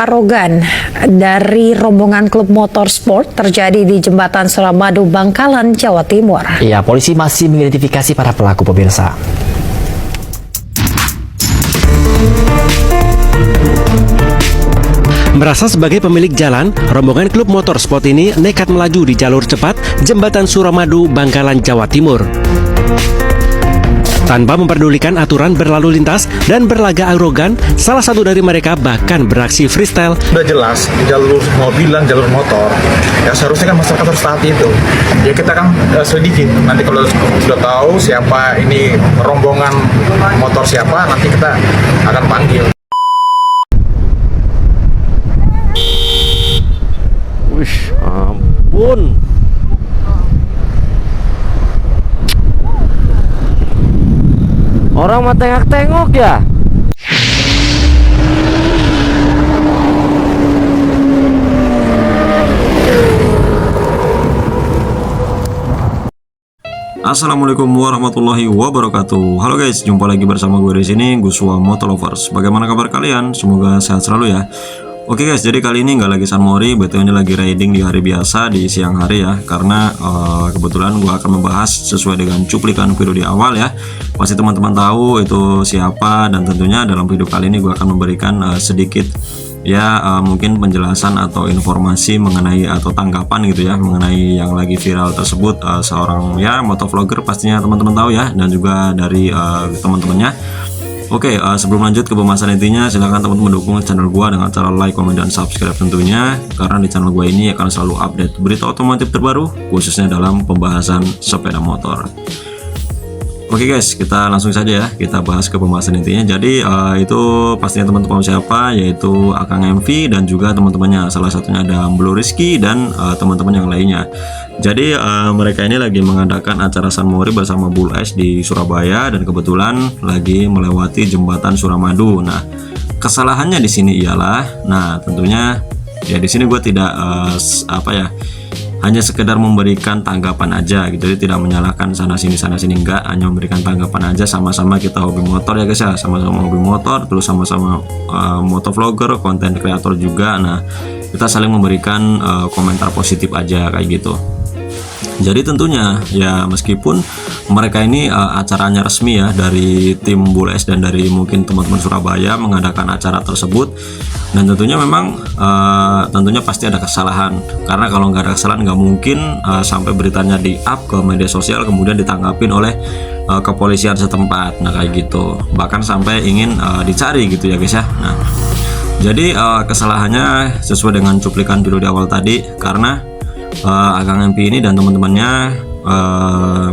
arogan dari rombongan klub motorsport terjadi di Jembatan Suramadu, Bangkalan, Jawa Timur. Iya, polisi masih mengidentifikasi para pelaku, pemirsa. Merasa sebagai pemilik jalan, rombongan klub motorsport ini nekat melaju di jalur cepat Jembatan Suramadu, Bangkalan, Jawa Timur. Tanpa memperdulikan aturan berlalu lintas dan berlaga arogan, salah satu dari mereka bahkan beraksi freestyle. Sudah jelas, jalur mobil dan jalur motor, ya seharusnya kan masyarakat harus taati itu. Ya kita kan selidiki, nanti kalau sudah tahu siapa ini rombongan motor siapa, nanti kita akan panggil. Wih, ampun. Orang mah tengok-tengok ya. Assalamualaikum warahmatullahi wabarakatuh. Halo guys, jumpa lagi bersama gue di sini, Guswa Motolovers. Bagaimana kabar kalian? Semoga sehat selalu ya. Oke guys, jadi kali ini nggak lagi San Mori, betulnya lagi riding di hari biasa di siang hari ya. Karena kebetulan gue akan membahas sesuai dengan cuplikan video di awal ya. Pasti teman-teman tahu itu siapa, dan tentunya dalam video kali ini gue akan memberikan sedikit ya mungkin penjelasan atau informasi mengenai atau tanggapan gitu ya mengenai yang lagi viral tersebut, seorang ya motovlogger pastinya teman-teman tahu ya, dan juga dari teman-temannya. Oke, sebelum lanjut ke pembahasan intinya, silahkan teman-teman dukung channel gua dengan cara like, komen, dan subscribe tentunya, karena di channel gua ini akan selalu update berita otomotif terbaru khususnya dalam pembahasan sepeda motor. Oke guys, kita langsung saja ya, kita bahas ke pembahasan intinya. Jadi itu pastinya teman-teman siapa, yaitu Akang MV dan juga teman-temannya, salah satunya ada Blue Rizky dan teman-teman yang lainnya. Jadi mereka ini lagi mengadakan acara San Mori bersama Bull S di Surabaya, dan kebetulan lagi melewati Jembatan Suramadu. Nah, kesalahannya di sini ialah, nah tentunya ya di sini gue tidak hanya sekedar memberikan tanggapan aja gitu, jadi tidak menyalahkan sana sini enggak, hanya memberikan tanggapan aja. Sama-sama kita hobi motor ya guys ya, sama-sama hobi motor, terus sama-sama motovlogger, konten kreator juga. Nah, kita saling memberikan komentar positif aja kayak gitu. Jadi tentunya ya meskipun mereka ini acaranya resmi ya dari tim Bull S dan dari mungkin teman-teman Surabaya mengadakan acara tersebut, dan tentunya memang tentunya pasti ada kesalahan, karena kalau nggak ada kesalahan nggak mungkin sampai beritanya di up ke media sosial kemudian ditanggapin oleh kepolisian setempat. Nah kayak gitu, bahkan sampai ingin dicari gitu ya guys ya. Nah jadi kesalahannya sesuai dengan cuplikan video di awal tadi, karena Akang MP ini dan teman-temannya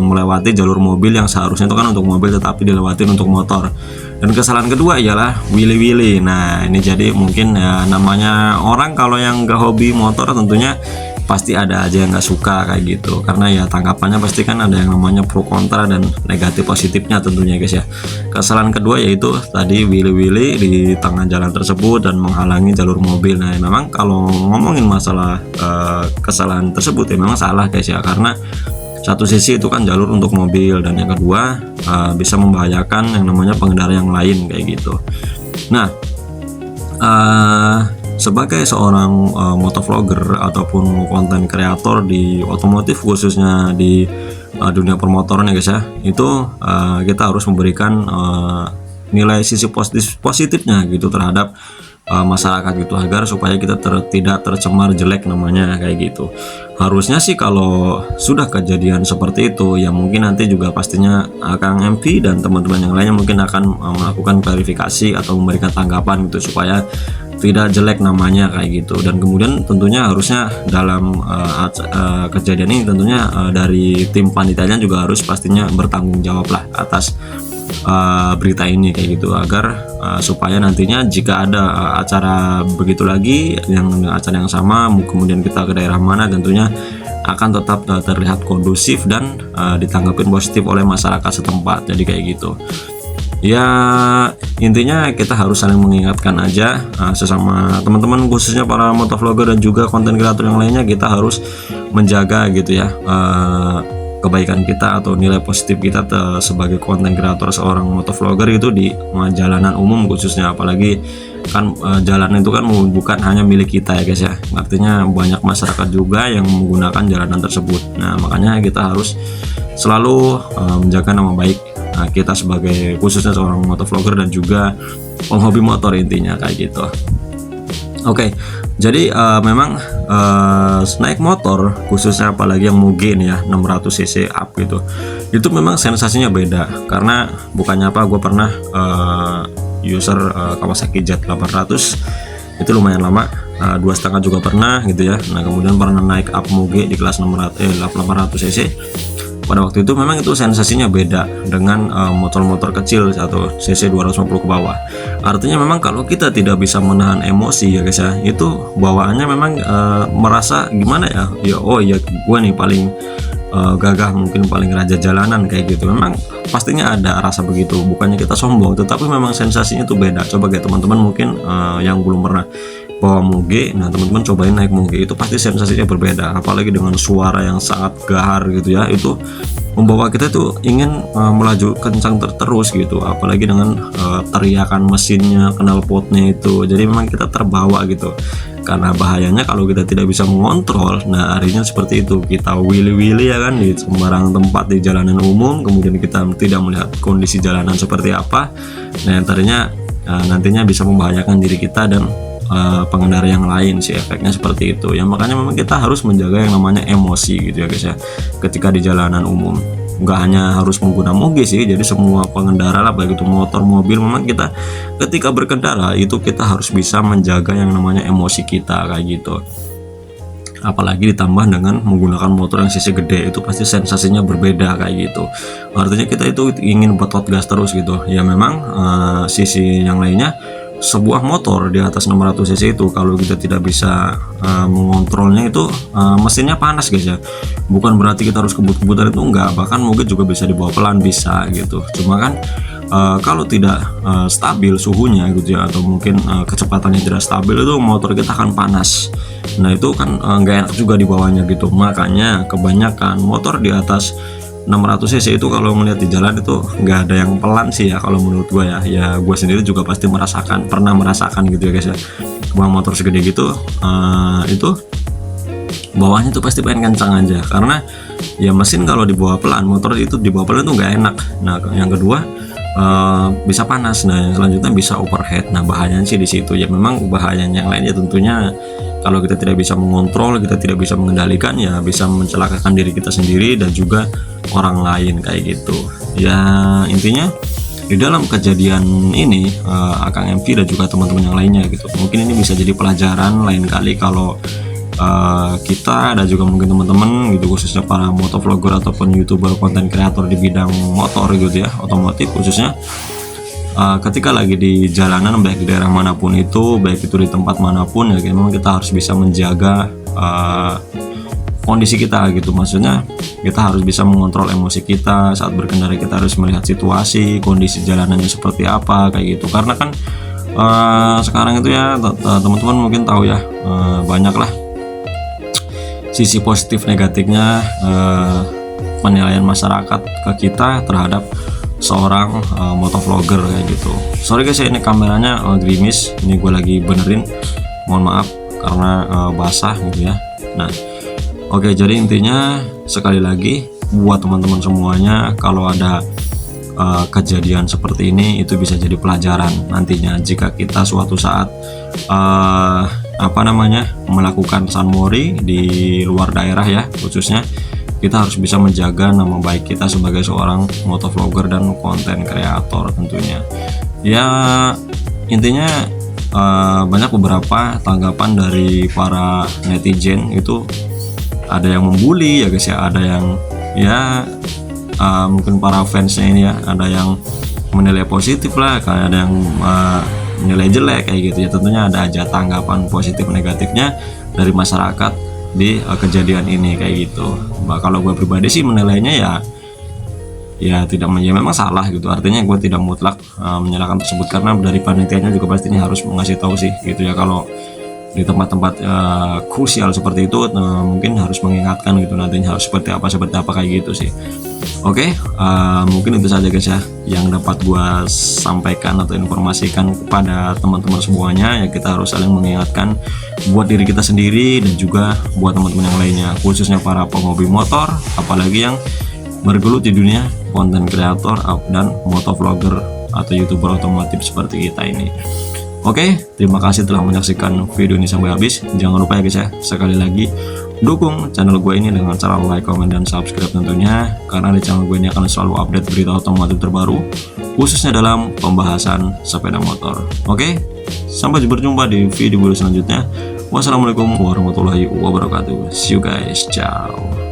melewati jalur mobil yang seharusnya itu kan untuk mobil, tetapi dilewatin untuk motor. Dan kesalahan kedua ialah willy-willy. Nah ini jadi mungkin ya namanya orang kalau yang nggak hobi motor tentunya pasti ada aja yang nggak suka kayak gitu, karena ya tanggapannya pasti kan ada yang namanya pro kontra dan negatif positifnya tentunya guys ya. Kesalahan kedua yaitu tadi willy-willy di tengah jalan tersebut dan menghalangi jalur mobil. Nah memang kalau ngomongin masalah kesalahan tersebut ya memang salah guys ya, karena satu sisi itu kan jalur untuk mobil, dan yang kedua bisa membahayakan yang namanya pengendara yang lain kayak gitu. Nah sebagai seorang motovlogger ataupun konten kreator di otomotif khususnya di dunia permotoran ya guys ya, itu kita harus memberikan nilai sisi positifnya gitu terhadap masyarakat gitu, agar supaya kita tidak tercemar jelek namanya kayak gitu. Harusnya sih kalau sudah kejadian seperti itu ya mungkin nanti juga pastinya Akang MV dan teman-teman yang lainnya mungkin akan melakukan klarifikasi atau memberikan tanggapan gitu supaya tidak jelek namanya kayak gitu. Dan kemudian tentunya harusnya dalam kejadian ini tentunya dari tim panitianya juga harus pastinya bertanggung jawab lah atas berita ini kayak gitu, agar supaya nantinya jika ada acara begitu lagi yang acara yang sama kemudian kita ke daerah mana, tentunya akan tetap terlihat kondusif dan ditanggapin positif oleh masyarakat setempat. Jadi kayak gitu ya, intinya kita harus saling mengingatkan aja sesama teman-teman, khususnya para motovlogger dan juga konten kreator yang lainnya. Kita harus menjaga gitu ya kebaikan kita atau nilai positif kita sebagai konten kreator seorang motovlogger itu di jalanan umum khususnya, apalagi kan jalan itu kan bukan hanya milik kita ya guys ya, artinya banyak masyarakat juga yang menggunakan jalanan tersebut. Nah makanya kita harus selalu menjaga nama baik kita sebagai khususnya seorang motovlogger dan juga penghobi motor, intinya kayak gitu. Oke, jadi memang naik motor khususnya apalagi yang Mugen ya 600 cc up gitu, itu memang sensasinya beda. Karena bukannya apa, gue pernah user Kawasaki Z800 itu lumayan lama, 2,5 juga pernah gitu ya. Nah kemudian pernah naik up Mugen di kelas 800 cc. Pada waktu itu memang itu sensasinya beda dengan motor-motor kecil atau cc 250 ke bawah. Artinya memang kalau kita tidak bisa menahan emosi ya guys ya, itu bawaannya memang merasa gimana ya, ya oh ya gue nih paling gagah, mungkin paling raja jalanan kayak gitu. Memang pastinya ada rasa begitu, bukannya kita sombong, tetapi memang sensasinya itu beda. Coba kayak teman-teman mungkin yang belum pernah bawa Muge, nah teman-teman cobain naik Muge, itu pasti sensasinya berbeda, apalagi dengan suara yang sangat gahar gitu ya, itu membawa kita tuh ingin melaju kencang terus gitu, apalagi dengan teriakan mesinnya, knalpotnya itu, jadi memang kita terbawa gitu. Karena bahayanya kalau kita tidak bisa mengontrol, nah akhirnya seperti itu, kita willy-willy ya kan di sembarang tempat di jalanan umum, kemudian kita tidak melihat kondisi jalanan seperti apa, nah nantinya bisa membahayakan diri kita dan pengendara yang lain sih, efeknya seperti itu ya. Makanya memang kita harus menjaga yang namanya emosi gitu ya guys ya, ketika di jalanan umum. Nggak hanya harus menggunakan Muge sih, jadi semua pengendara lah, baik itu motor, mobil, memang kita ketika berkendara itu kita harus bisa menjaga yang namanya emosi kita kayak gitu. Apalagi ditambah dengan menggunakan motor yang cc gede, itu pasti sensasinya berbeda kayak gitu. Artinya kita itu ingin betot gas terus gitu ya. Memang sisi yang lainnya, sebuah motor di atas 600 cc itu kalau kita tidak bisa mengontrolnya itu mesinnya panas guys ya. Bukan berarti kita harus kebut-kebutan, itu enggak, bahkan mungkin juga bisa dibawa pelan, bisa gitu. Cuma kan kalau tidak stabil suhunya gitu ya, atau mungkin kecepatannya tidak stabil, itu motor kita akan panas. Nah itu kan nggak enak juga dibawanya gitu. Makanya kebanyakan motor di atas 600 cc itu kalau melihat di jalan itu nggak ada yang pelan sih ya, kalau menurut gue ya. Ya gue sendiri juga pasti pernah merasakan gitu ya guys ya, bawa motor segede gitu, itu bawahnya tuh pasti pengen kencang aja, karena ya mesin kalau dibawa pelan, motor itu dibawa pelan tuh nggak enak. Nah yang kedua bisa panas, nah yang selanjutnya bisa overheat. Nah bahayanya sih di situ ya. Memang bahayanya yang lainnya tentunya kalau kita tidak bisa mengontrol, kita tidak bisa mengendalikan, ya bisa mencelakakan diri kita sendiri dan juga orang lain kayak gitu ya. Intinya di dalam kejadian ini Akang MV dan juga teman-teman yang lainnya gitu, mungkin ini bisa jadi pelajaran lain kali kalau kita dan juga mungkin teman-teman gitu, khususnya para motovlogger ataupun youtuber, konten kreator di bidang motor gitu ya, otomotif khususnya, ketika lagi di jalanan, baik di daerah manapun itu, baik itu di tempat manapun ya, memang kita harus bisa menjaga kondisi kita gitu. Maksudnya kita harus bisa mengontrol emosi kita saat berkendara. Kita harus melihat situasi, kondisi jalanannya seperti apa kayak gitu. Karena kan sekarang itu ya teman-teman mungkin tahu ya, banyaklah sisi positif negatifnya penilaian masyarakat ke kita terhadap seorang motovlogger kayak gitu. Sorry guys ya, ini kameranya gerimis, ini gue lagi benerin, mohon maaf karena basah gitu ya. Nah oke, jadi intinya sekali lagi buat teman-teman semuanya, kalau ada kejadian seperti ini itu bisa jadi pelajaran nantinya jika kita suatu saat melakukan sunmori di luar daerah ya, khususnya kita harus bisa menjaga nama baik kita sebagai seorang motovlogger dan konten kreator tentunya ya. Intinya banyak beberapa tanggapan dari para netizen itu, ada yang membuli ya guys ya, ada yang ya mungkin para fansnya ini ya, ada yang menilai positif lah, kayak ada yang menilai jelek kayak gitu ya. Tentunya ada aja tanggapan positif negatifnya dari masyarakat di kejadian ini kayak gitu. Nah, kalau gue pribadi sih menilainya ya tidak, ya memang salah gitu. Artinya gue tidak mutlak menyalahkan tersebut, karena dari panitianya juga pastinya harus mengasih tahu sih gitu ya, kalau di tempat-tempat krusial seperti itu, mungkin harus mengingatkan gitu nantinya harus seperti apa kayak gitu sih. Oke, mungkin itu saja guys ya yang dapat gua sampaikan atau informasikan kepada teman-teman semuanya. Ya kita harus saling mengingatkan buat diri kita sendiri dan juga buat teman-teman yang lainnya, khususnya para penghobi motor, apalagi yang bergelut di dunia konten kreator dan motovlogger atau youtuber otomotif seperti kita ini. Oke, terima kasih telah menyaksikan video ini sampai habis. Jangan lupa ya guys ya, sekali lagi dukung channel gue ini dengan cara like, comment, dan subscribe tentunya, karena di channel gue ini akan selalu update berita otomotif terbaru, khususnya dalam pembahasan sepeda motor. Oke, sampai berjumpa di video selanjutnya. Wassalamualaikum warahmatullahi wabarakatuh. See you guys, ciao.